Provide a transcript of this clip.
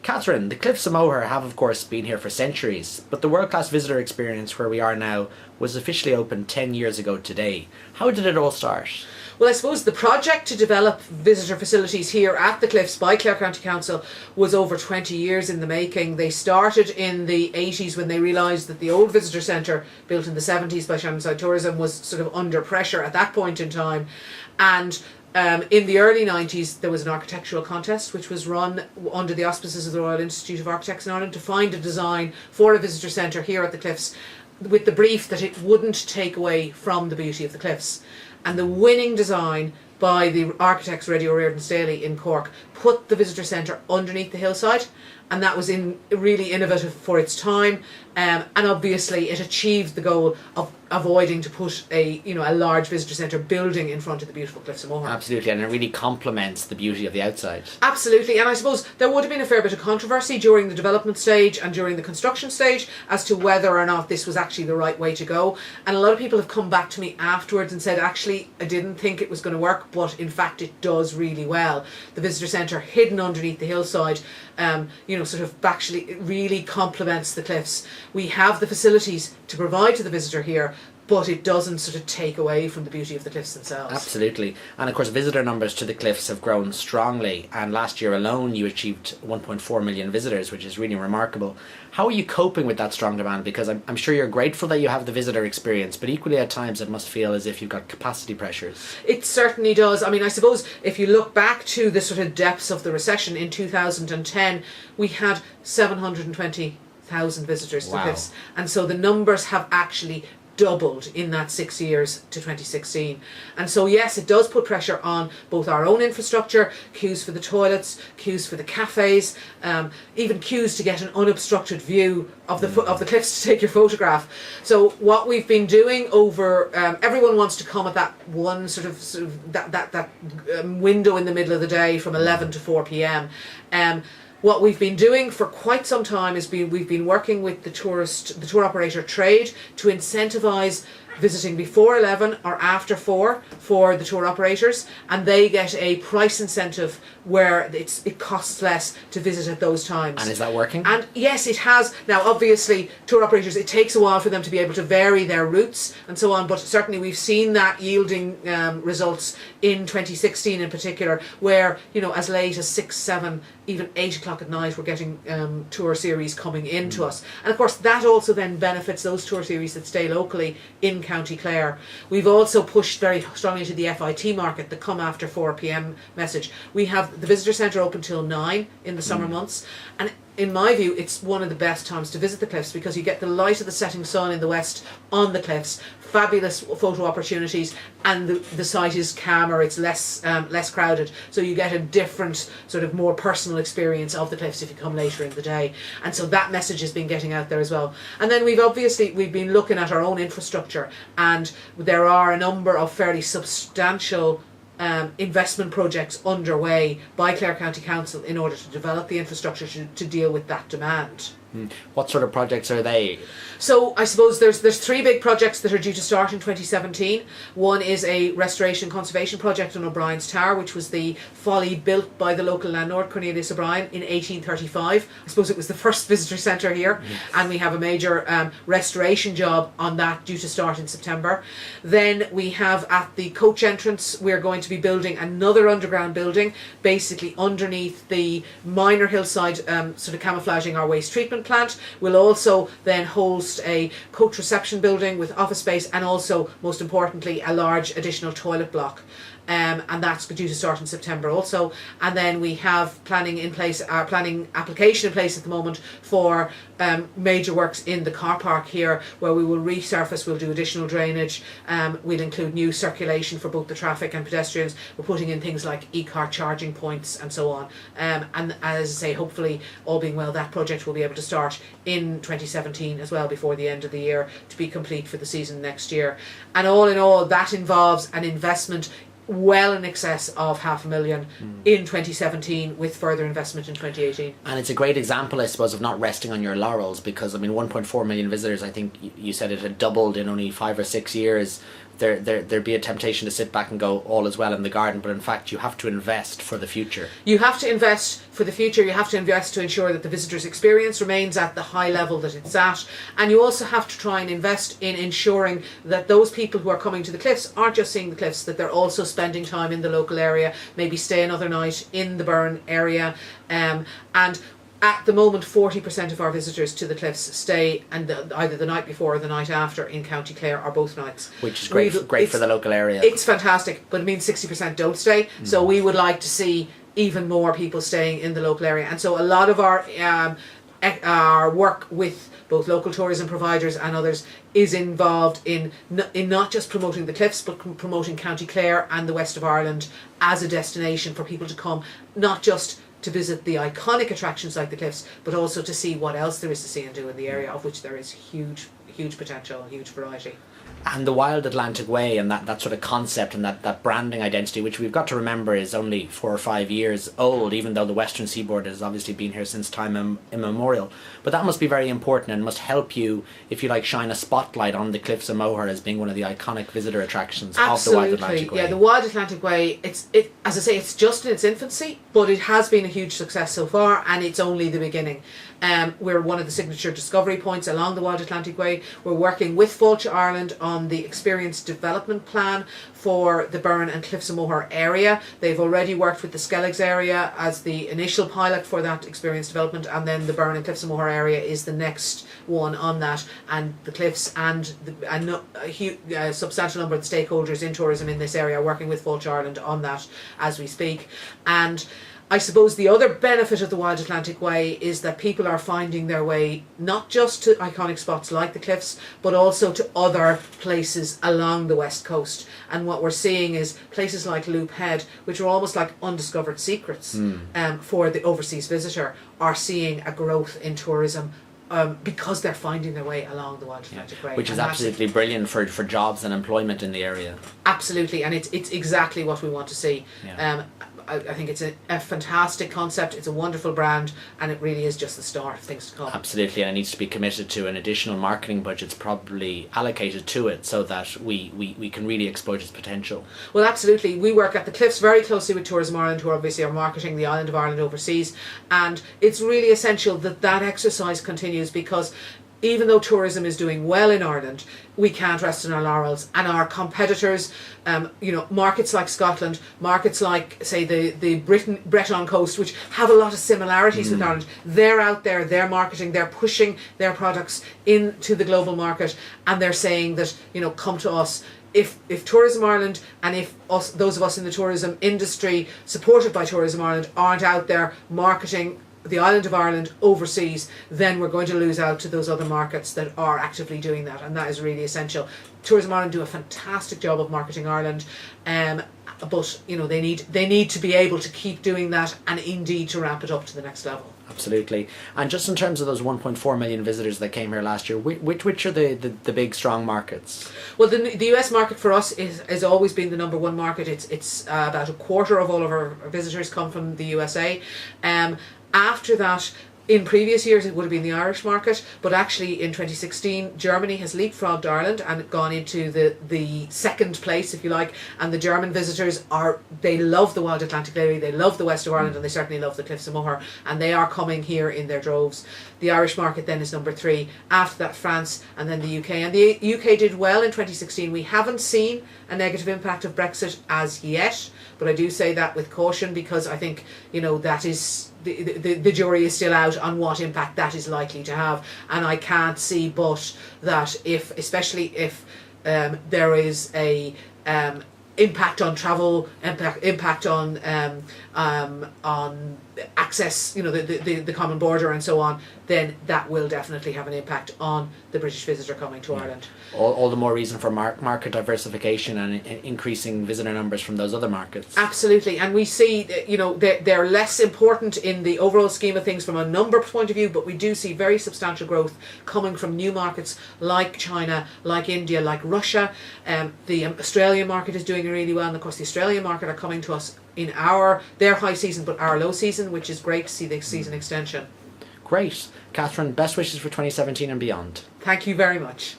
Katherine, the Cliffs of Moher have of course been here for centuries, but the world-class visitor experience where we are now was officially opened 10 years ago today. How did it all start? Well, I suppose the project to develop visitor facilities here at the Cliffs by Clare County Council was over 20 years in the making. They started in the 80s when they realised that the old visitor centre, built in the 70s by Shannonside Tourism, was sort of under pressure at that point in time. And in the early 90s, there was an architectural contest which was run under the auspices of the Royal Institute of Architects in Ireland to find a design for a visitor centre here at the Cliffs, with the brief that it wouldn't take away from the beauty of the Cliffs. And the winning design by the architects Reddy O'Riordan Staley in Cork put the visitor centre underneath the hillside, and that was really innovative for its time, and obviously it achieved the goal of avoiding to put a large visitor centre building in front of the beautiful Cliffs of Moher. Absolutely, and it really complements the beauty of the outside. Absolutely, and I suppose there would have been a fair bit of controversy during the development stage and during the construction stage as to whether or not this was actually the right way to go. And a lot of people have come back to me afterwards and said, actually, I didn't think it was going to work, but in fact it does really well. The visitor centre hidden underneath the hillside, sort of actually really complements the Cliffs. We have the facilities to provide to the visitor here, but it doesn't sort of take away from the beauty of the Cliffs themselves. Absolutely. And of course visitor numbers to the Cliffs have grown strongly, and last year alone you achieved 1.4 million visitors, which is really remarkable. How are you coping with that strong demand? Because I'm sure you're grateful that you have the visitor experience, but equally at times it must feel as if you've got capacity pressures. It certainly does. I mean, I suppose if you look back to the sort of depths of the recession in 2010, we had 720,000 visitors to the Cliffs, and so the numbers have actually doubled in that 6 years to 2016. And so yes, it does put pressure on both our own infrastructure, queues for the toilets, queues for the cafes, even queues to get an unobstructed view of the Cliffs to take your photograph. So what we've been doing over, everyone wants to come at that one sort of that window in the middle of the day from 11 to 4 p.m. What we've been doing for quite some time is we've been working with the tour operator trade to incentivise visiting before 11 or after 4 for the tour operators, and they get a price incentive where it costs less to visit at those times. And is that working? And yes, it has. Now obviously tour operators, it takes a while for them to be able to vary their routes and so on, but certainly we've seen that yielding results in 2016 in particular, where as late as 6, 7, even 8 o'clock at night we're getting tour series coming in to us. And of course that also then benefits those tour series that stay locally in County Clare. We've also pushed very strongly to the FIT market, the come after 4 p.m. message. We have the visitor centre open till 9 in the summer months, and in my view it's one of the best times to visit the Cliffs because you get the light of the setting sun in the west on the Cliffs, fabulous photo opportunities, and the site is calmer, it's less crowded, so you get a different sort of more personal experience of the Cliffs if you come later in the day. And so that message has been getting out there as well. And then we've been looking at our own infrastructure, and there are a number of fairly substantial investment projects underway by Clare County Council in order to develop the infrastructure to deal with that demand. What sort of projects are they? So I suppose there's 3 big projects that are due to start in 2017. One is a restoration conservation project on O'Brien's Tower, which was the folly built by the local landlord Cornelius O'Brien in 1835. I suppose it was the first visitor centre here, and we have a major restoration job on that due to start in September. Then we have at the coach entrance, we're going to be building another underground building, basically underneath the minor hillside, sort of camouflaging our waste treatment plant. We'll also then host a coach reception building with office space, and also, most importantly, a large additional toilet block. And that's due to start in September also. And then we have planning application in place at the moment for major works in the car park here, where we will resurface, we'll do additional drainage, we'll include new circulation for both the traffic and pedestrians. We're putting in things like e-car charging points and so on. And as I say, hopefully, all being well, that project will be able to start in 2017 as well, before the end of the year, to be complete for the season next year. And all in all, that involves an investment well in excess of $500,000 in 2017, with further investment in 2018. And it's a great example, I suppose, of not resting on your laurels, because 1.4 million visitors, I think you said it had doubled in only 5 or 6 years. there'd be a temptation to sit back and go, all is well in the garden, but in fact you have to invest for the future. You have to invest for the future. You have to invest to ensure that the visitor's experience remains at the high level that it's at, and you also have to try and invest in ensuring that those people who are coming to the Cliffs aren't just seeing the Cliffs, that they're also spending time in the local area, maybe stay another night in the Burren area, and at the moment 40% of our visitors to the Cliffs stay either the night before or the night after in County Clare, or both nights. Which is great for the local area. It's fantastic, but it means 60% don't stay. So we would like to see even more people staying in the local area. And so a lot of our work with both local tourism providers and others is involved in not just promoting the Cliffs, but promoting County Clare and the west of Ireland as a destination for people to come, not just to visit the iconic attractions like the Cliffs, but also to see what else there is to see and do in the area, of which there is huge potential and huge variety. And the Wild Atlantic Way and that sort of concept and that branding identity, which we've got to remember is only 4 or 5 years old, even though the Western Seaboard has obviously been here since time immemorial. But that must be very important and must help you, if you like, shine a spotlight on the Cliffs of Moher as being one of the iconic visitor attractions of the Wild Atlantic Way. Yeah, the Wild Atlantic Way, as I say, it's just in its infancy, but it has been a huge success so far, and it's only the beginning. We're one of the signature discovery points along the Wild Atlantic Way. We're working with Fáilte Ireland on the experience development plan for the Burren and Cliffs of Moher area. They've already worked with the Skelligs area as the initial pilot for that experience development, and then the Burren and Cliffs of Moher area is the next one on that, and the Cliffs and a substantial number of the stakeholders in tourism in this area are working with Fáilte Ireland on that as we speak. And I suppose the other benefit of the Wild Atlantic Way is that people are finding their way not just to iconic spots like the Cliffs, but also to other places along the west coast. And what we're seeing is places like Loop Head, which are almost like undiscovered secrets for the overseas visitor, are seeing a growth in tourism because they're finding their way along the Wild Atlantic Way. Which is absolutely brilliant for jobs and employment in the area. Absolutely, and it's exactly what we want to see. Yeah. I think it's a fantastic concept, it's a wonderful brand, and it really is just the start of things to come. Absolutely, and it needs to be committed to, an additional marketing budget's probably allocated to it so that we can really exploit its potential. Well, absolutely. We work at the Cliffs very closely with Tourism Ireland, who obviously are marketing the island of Ireland overseas, and it's really essential that that exercise continues, because even though tourism is doing well in Ireland, we can't rest on our laurels, and our competitors, markets like Scotland, markets like, say, the Breton coast, which have a lot of similarities with Ireland, they're out there, they're marketing, they're pushing their products into the global market, and they're saying that, come to us. If Tourism Ireland and if those of us in the tourism industry supported by Tourism Ireland aren't out there marketing the island of Ireland overseas, then we're going to lose out to those other markets that are actively doing that, and that is really essential. Tourism Ireland do a fantastic job of marketing Ireland, but they need to be able to keep doing that, and indeed to ramp it up to the next level. Absolutely. And just in terms of those 1.4 million visitors that came here last year, which are the big strong markets? Well, the US market for us has always been the number one market. It's about a quarter of all of our visitors come from the USA. After that, in previous years it would have been the Irish market, but actually in 2016 Germany has leapfrogged Ireland and gone into the second place, if you like, and the German visitors they love the Wild Atlantic area, they love the west of Ireland, and they certainly love the Cliffs of Moher, and they are coming here in their droves. The Irish market then is number 3, after that France, and then the UK, and the UK did well in 2016. We haven't seen a negative impact of Brexit as yet, but I do say that with caution, because I think that is the jury is still out on what impact that is likely to have, and I can't see but that especially if there is a impact on travel, impact on access, the common border and so on, then that will definitely have an impact on the British visitor coming to Ireland. All the more reason for market diversification and increasing visitor numbers from those other markets. Absolutely, and we see they're less important in the overall scheme of things from a number point of view, but we do see very substantial growth coming from new markets like China, like India, like Russia. The Australian market is doing really well, and of course the Australian market are coming to us in their high season but our low season, which is great to see the season extension. Great. Katherine, best wishes for 2017 and beyond. Thank you very much.